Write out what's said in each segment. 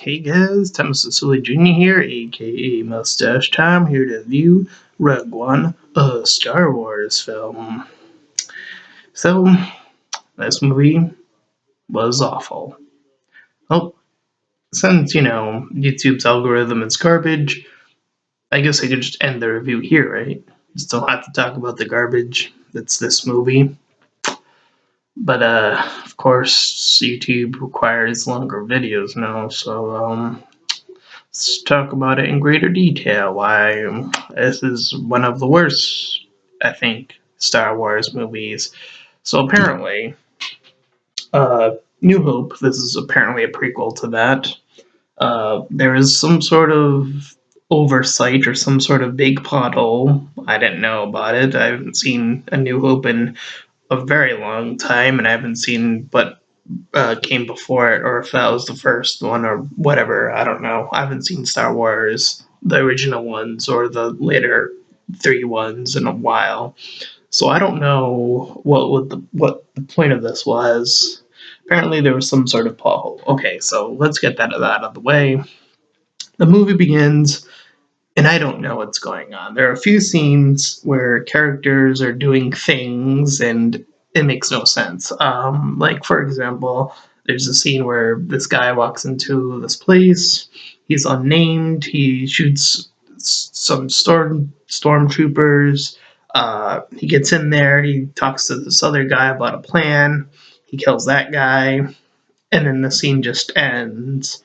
Hey guys, Thomas Sicily Jr. here, aka Mustached. I'm here to review Rogue One, a Star Wars film. So, this movie was awful. Well, since, YouTube's algorithm is garbage, I guess I could just end the review here, right? Just don't have to talk about the garbage that's this movie. But, of course, YouTube requires longer videos now, so, let's talk about it in greater detail. Why this is one of the worst, I think, Star Wars movies. So apparently, New Hope. This is apparently a prequel to that. There is some sort of oversight or some sort of big plot hole. I didn't know about it. I haven't seen A New Hope in a very long time, and I haven't seen what came before it, or if that was the first one, or whatever. I don't know. I haven't seen Star Wars, the original ones, or the later three ones in a while, so I don't know what the point of this was. Apparently, there was some sort of plot hole. Okay, so let's get that out of the way. The movie begins, and I don't know what's going on. There are a few scenes where characters are doing things, and it makes no sense. Like, for example, there's a scene where this guy walks into this place. He's unnamed. He shoots some stormtroopers. He gets in there. He talks to this other guy about a plan. He kills that guy, and then the scene just ends.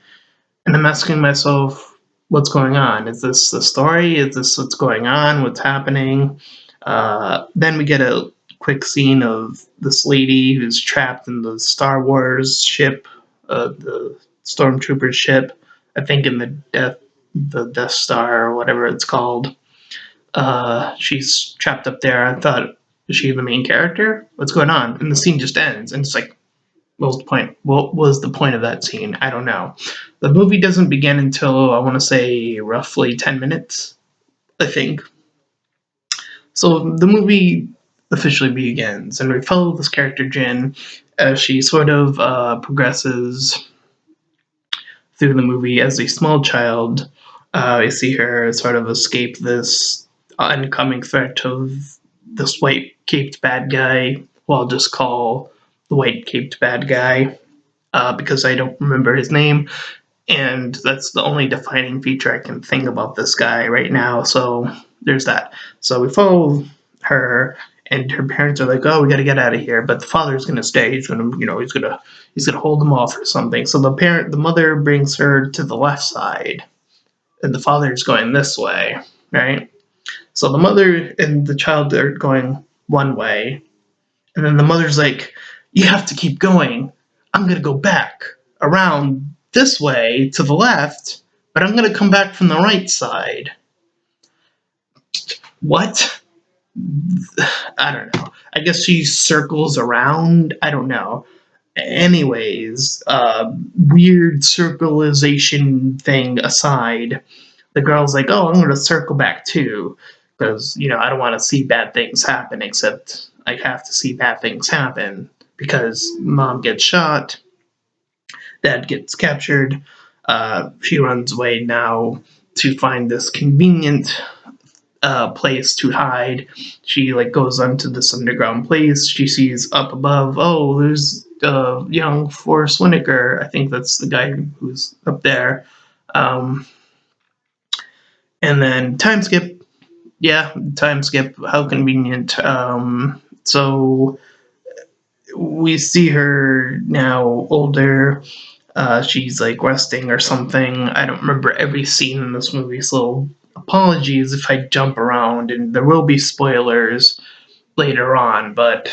And I'm asking myself, what's going on? Is this the story? Is this what's going on? What's happening? Then we get a quick scene of this lady who's trapped in the Star Wars ship, the Stormtrooper ship. I think in the Death Star or whatever it's called. She's trapped up there. I thought, is she the main character? What's going on? And the scene just ends, and it's like, what was the point? What was the point of that scene? I don't know. The movie doesn't begin until, I want to say, roughly 10 minutes, I think. So the movie officially begins, and we follow this character, Jin, as she sort of progresses through the movie as a small child. We see her sort of escape this oncoming threat of this white caped bad guy, who I'll just call the white caped bad guy, because I don't remember his name, and that's the only defining feature I can think about this guy right now. So there's that. So we follow her, and her parents are like, "Oh, we got to get out of here," but the father's gonna stay. He's gonna, he's gonna hold them off or something. So the mother brings her to the left side, and the father's going this way, right? So the mother and the child are going one way, and then the mother's like, "You have to keep going. I'm gonna go back around this way to the left, but I'm gonna come back from the right side." What? I don't know. I guess she circles around. I don't know. Anyways, weird circleization thing aside, the girl's like, "Oh, I'm gonna circle back too, because I don't want to see bad things happen. Except I have to see bad things happen because mom gets shot, dad gets captured. She runs away now to find this convenient place to hide. She goes onto this underground place. She sees up above, oh, there's young Forrest Whitaker. I think that's the guy who's up there. And then time skip. Yeah, time skip. How convenient. So we see her now older. She's resting or something. I don't remember every scene in this movie, so apologies if I jump around, and there will be spoilers later on, but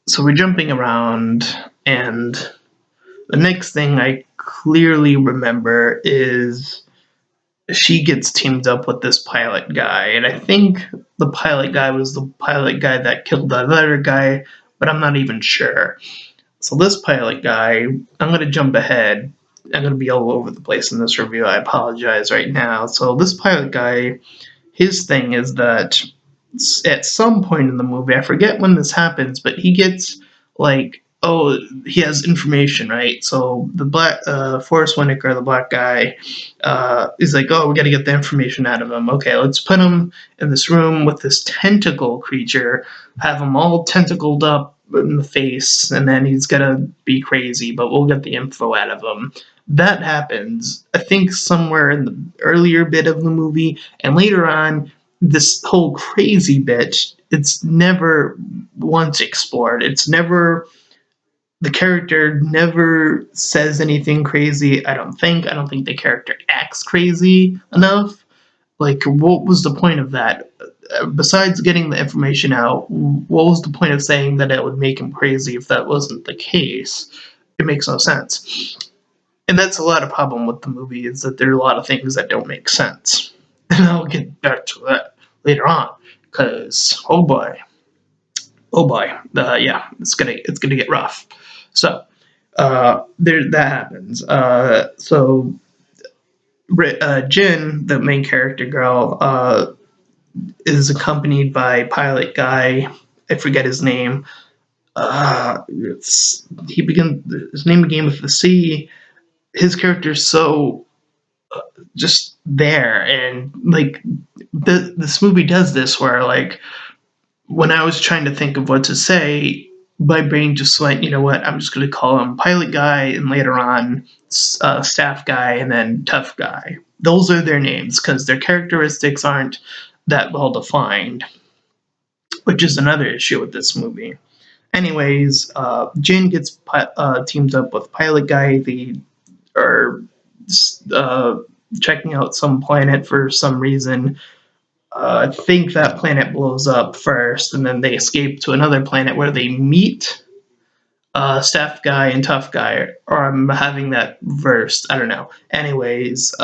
so we're jumping around, and the next thing I clearly remember is she gets teamed up with this pilot guy, and I think the pilot guy was the pilot guy that killed the other guy, but I'm not even sure. So this pilot guy, I'm going to jump ahead. I'm going to be all over the place in this review. I apologize right now. So this pilot guy, his thing is that at some point in the movie, I forget when this happens, but he gets oh, he has information, right? So the black Forrest Whitaker, the black guy, is like, oh, we got to get the information out of him. Okay, let's put him in this room with this tentacle creature, have him all tentacled up in the face, and then he's gonna be crazy. But we'll get the info out of him. That happens, I think, somewhere in the earlier bit of the movie, and later on, this whole crazy bit, it's never once explored. It's never, the character never says anything crazy. I don't think the character acts crazy enough. Like, what was the point of that? Besides getting the information out, what was the point of saying that it would make him crazy if that wasn't the case? It makes no sense. And that's a lot of problem with the movie, is that there are a lot of things that don't make sense. And I'll get back to that later on, because oh boy, yeah, it's gonna get rough. So there, that happens. So Jin, the main character girl, is accompanied by pilot guy. I forget his name. His name began with the C. His character's so just there, and like this movie does this where, like, when I was trying to think of what to say, my brain just went, you know what, I'm just going to call him pilot guy, and later on staff guy, and then tough guy. Those are their names because their characteristics aren't that well defined, which is another issue with this movie. Anyways, Jin gets teamed up with pilot guy. They are uh, checking out some planet for some reason. I think that planet blows up first, and then they escape to another planet where they meet Staff Guy and Tough Guy, or I'm having that reversed. I don't know. Anyways,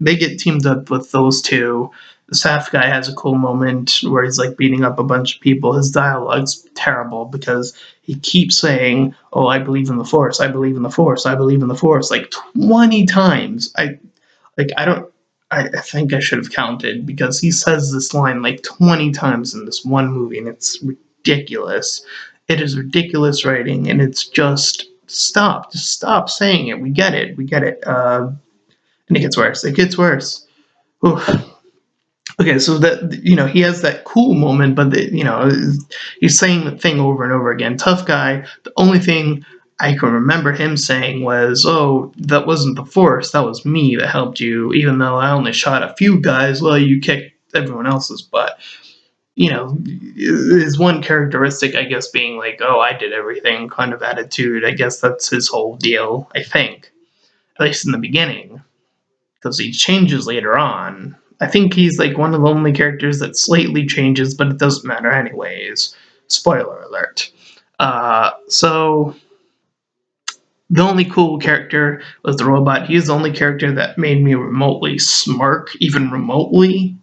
they get teamed up with those two. The Staff Guy has a cool moment where he's like beating up a bunch of people. His dialogue's terrible because he keeps saying, "Oh, I believe in the Force. I believe in the Force. I believe in the Force," like 20 times. I don't. I think I should have counted because he says this line like 20 times in this one movie, and it's ridiculous. It is ridiculous writing, and it's just stop saying it. We get it. We get it. And it gets worse. It gets worse. Oof. Okay, so that, he has that cool moment, but he's saying the thing over and over again. Tough guy. The only thing I can remember him saying was, "Oh, that wasn't the Force. That was me that helped you. Even though I only shot a few guys, well, you kicked everyone else's butt." His one characteristic, I guess, being like, "Oh, I did everything," kind of attitude. I guess that's his whole deal. I think, at least in the beginning, because he changes later on. I think he's like one of the only characters that slightly changes, but it doesn't matter anyways. Spoiler alert. So the only cool character was the robot. He's the only character that made me remotely smirk, even remotely.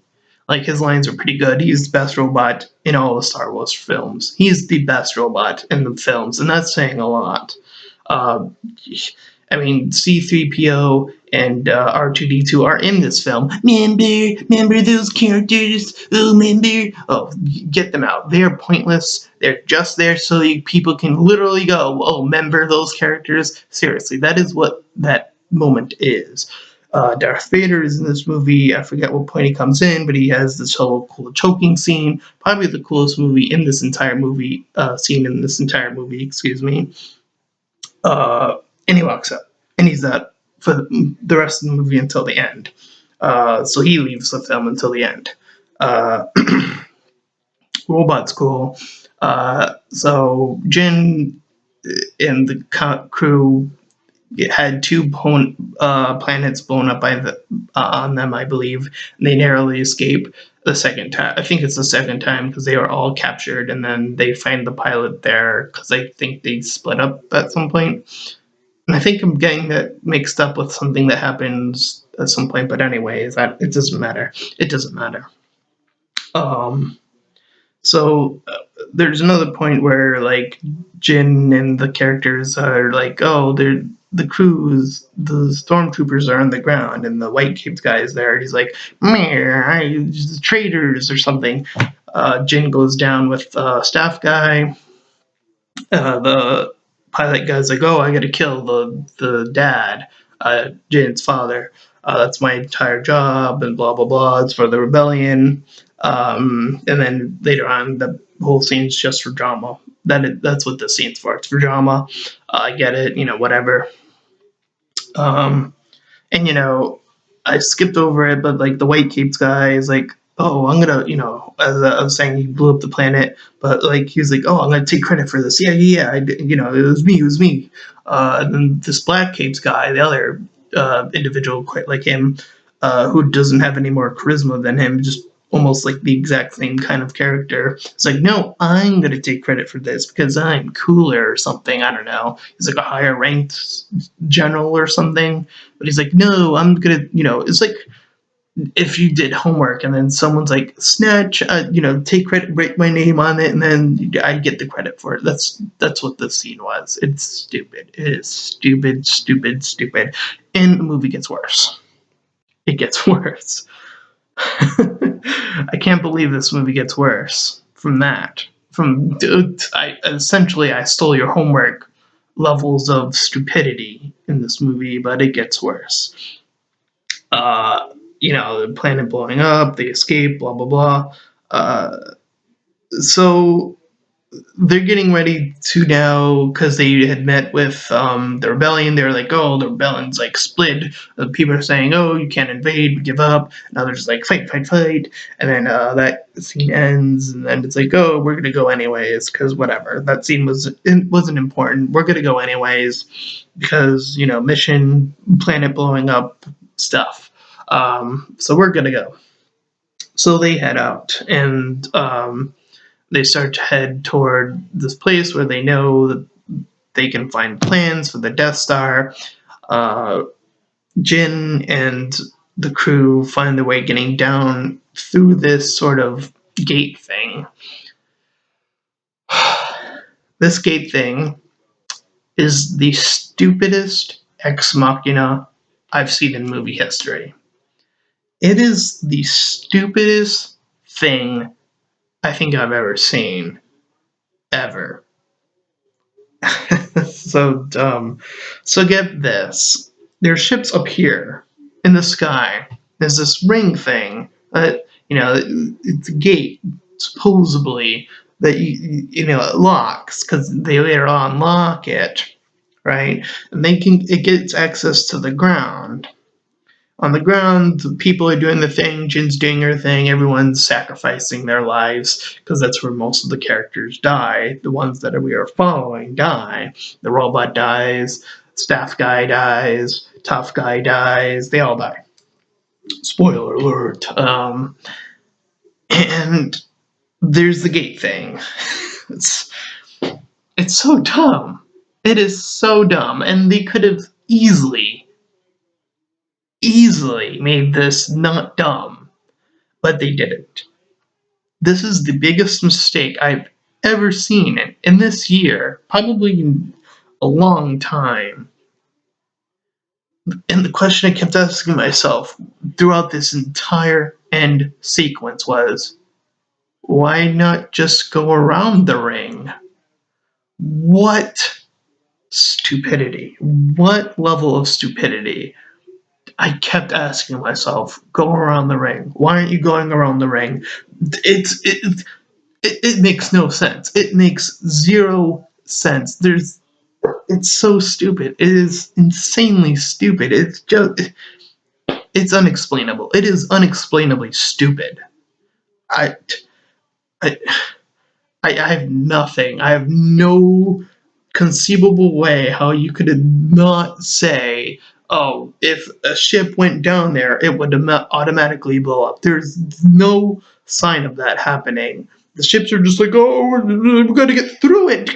Like, his lines are pretty good. He's the best robot in all the Star Wars films. He's the best robot in the films, and that's saying a lot. Uh, I mean, C3PO and R2D2 are in this film. Remember those characters? Oh, remember? Oh, get them out. They are pointless. They're just there so people can literally go, "Oh, remember those characters?" Seriously, that is what that moment is. Darth Vader is in this movie. I forget what point he comes in, but he has this whole cool choking scene. Probably the coolest movie in this entire movie, scene in this entire movie, excuse me. And he walks up, and he's that for the rest of the movie until the end. So he leaves the film until the end. Uh, Robot's cool. So Jin and the crew had two planets blown up on them, I believe. And they narrowly escape the second time. I think it's the second time because they were all captured, and then they find the pilot there because I think they split up at some point. And I think I'm getting that mixed up with something that happens at some point, but anyways, it doesn't matter. It doesn't matter. Um, so there's another point where, like, Jin and the characters are like, "Oh, they're the crews, the stormtroopers are on the ground, and the white caped guy is there." And he's like, "Meh, traitors" or something. Jin goes down with staff guy. The pilot guy's like, "Oh, I got to kill the dad, Jane's father. That's my entire job," and blah blah blah. It's for the rebellion. And then later on, the whole scene's just for drama. That's what the scene's for. It's for drama. I get it. Whatever. Um, and I skipped over it, but like the White Capes guy is like, "Oh, I'm gonna," as I was saying, he blew up the planet, but like he's like, "Oh, I'm gonna take credit for this." Yeah, yeah, yeah. It was me. And then this Black Capes guy, the other individual, quite like him, who doesn't have any more charisma than him, just almost like the exact same kind of character. It's like, no, I'm gonna take credit for this because I'm cooler or something. I don't know. He's like a higher ranked general or something, but he's like, no, I'm gonna, it's like if you did homework and then someone's like, snatch, take credit, write my name on it, and then I get the credit for it. That's what the scene was. It's stupid. It is stupid, stupid, stupid. And the movie gets worse. It gets worse. I can't believe this movie gets worse from that. I stole your homework levels of stupidity in this movie, but it gets worse. Uh, the planet blowing up, they escape, blah blah blah. So they're getting ready to now because they had met with the rebellion. They're like, oh, the rebellion's like split. People are saying, oh, you can't invade, give up. And others like, fight, fight, fight. And then that scene ends, and then it's like, oh, we're gonna go anyways because whatever. That scene wasn't important. We're gonna go anyways because mission, planet blowing up, stuff. So we're gonna go. So they head out and they start to head toward this place where they know that they can find plans for the Death Star. Uh, Jin and the crew find their way getting down through this sort of gate thing. This gate thing is the stupidest ex machina I've seen in movie history. It is the stupidest thing I think I've ever seen. Ever. So dumb. So get this. There's ships up here in the sky. There's this ring thing that, it's a gate, supposedly, that it locks because they later on lock it, right? And it gets access to the ground. On the ground, people are doing the thing, Jin's doing her thing, everyone's sacrificing their lives, because that's where most of the characters die. The ones that we are following die. The robot dies, staff guy dies, tough guy dies, they all die. Spoiler alert. And there's the gate thing. It's, it's so dumb. It is so dumb, and they could have easily made this not dumb, but they didn't. This is the biggest mistake I've ever seen in this year, probably in a long time. And the question I kept asking myself throughout this entire end sequence was, why not just go around the ring? What stupidity. What level of stupidity? I kept asking myself, go around the ring. Why aren't you going around the ring? It makes no sense. It makes zero sense. It's so stupid. It is insanely stupid. It's unexplainable. It is unexplainably stupid. I, I, I have nothing. I have no conceivable way how you could not say, oh, if a ship went down there, it would automatically blow up. There's no sign of that happening. The ships are just like, oh, we're going to get through it.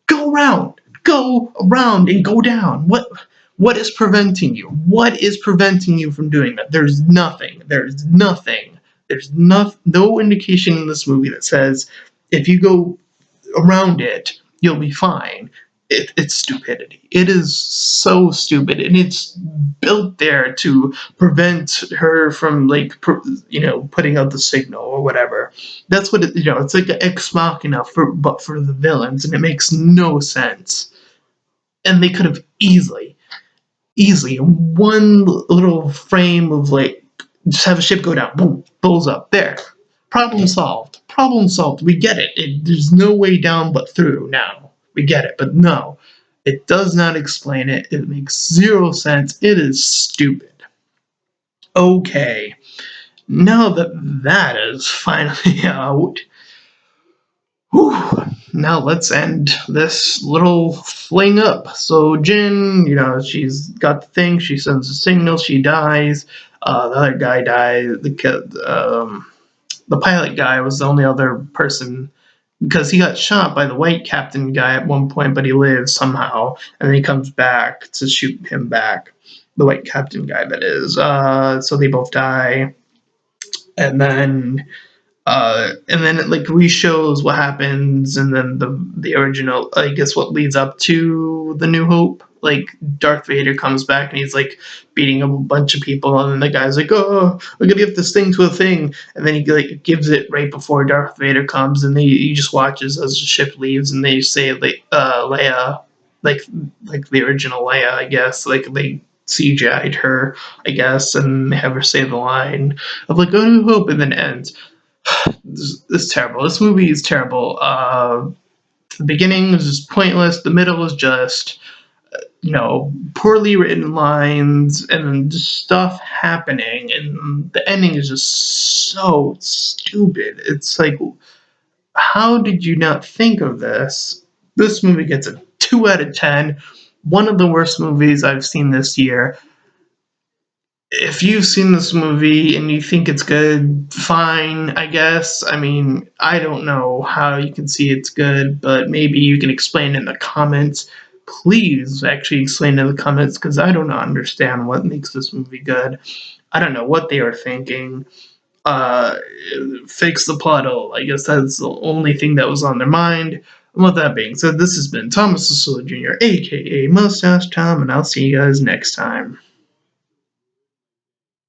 Go around. Go around and go down. What is preventing you? What is preventing you from doing that? There's nothing. There's nothing. There's no indication in this movie that says if you go around it, you'll be fine. it's stupidity. It is so stupid, and it's built there to prevent her from like putting out the signal or whatever. That's what it's like an ex machina but for the villains, and it makes no sense. And they could have easily one little frame of like just have a ship go down, boom, blows up there. Problem solved. Problem solved. We get it. There's no way down but through now. We get it. But no, it does not explain it. It makes zero sense. It is stupid. Okay, now that that is finally out, whew, now let's end this little fling up. So Jin, she's got the thing. She sends a signal. She dies. The other guy dies. The pilot guy was the only other person because he got shot by the white captain guy at one point, but he lives somehow, and then he comes back to shoot him back. The white captain guy, that is. So they both die, and then it like re-shows what happens, and then the original, I guess, what leads up to the New Hope. Like Darth Vader comes back and he's like beating up a bunch of people, and then the guy's like, "Oh, we're gonna get this thing to a thing," and then he like gives it right before Darth Vader comes, and he just watches as the ship leaves, and they say like Leia, like the original Leia, I guess, like they CGI'd her, I guess, and they have her say the line of like, "Oh, New Hope," and then it ends. This is terrible. This movie is terrible. The beginning is just pointless. The middle is just, poorly written lines and then just stuff happening. And the ending is just so stupid. It's like, how did you not think of this? This movie gets a 2 out of 10. One of the worst movies I've seen this year. If you've seen this movie and you think it's good, fine, I guess. I mean, I don't know how you can see it's good, but maybe you can explain in the comments. Please actually explain in the comments, because I don't understand what makes this movie good. I don't know what they are thinking. Uh, Fix the plot hole. I guess that's the only thing that was on their mind. And with that being said, this has been Thomas the Jr., aka Mustache Tom, and I'll see you guys next time.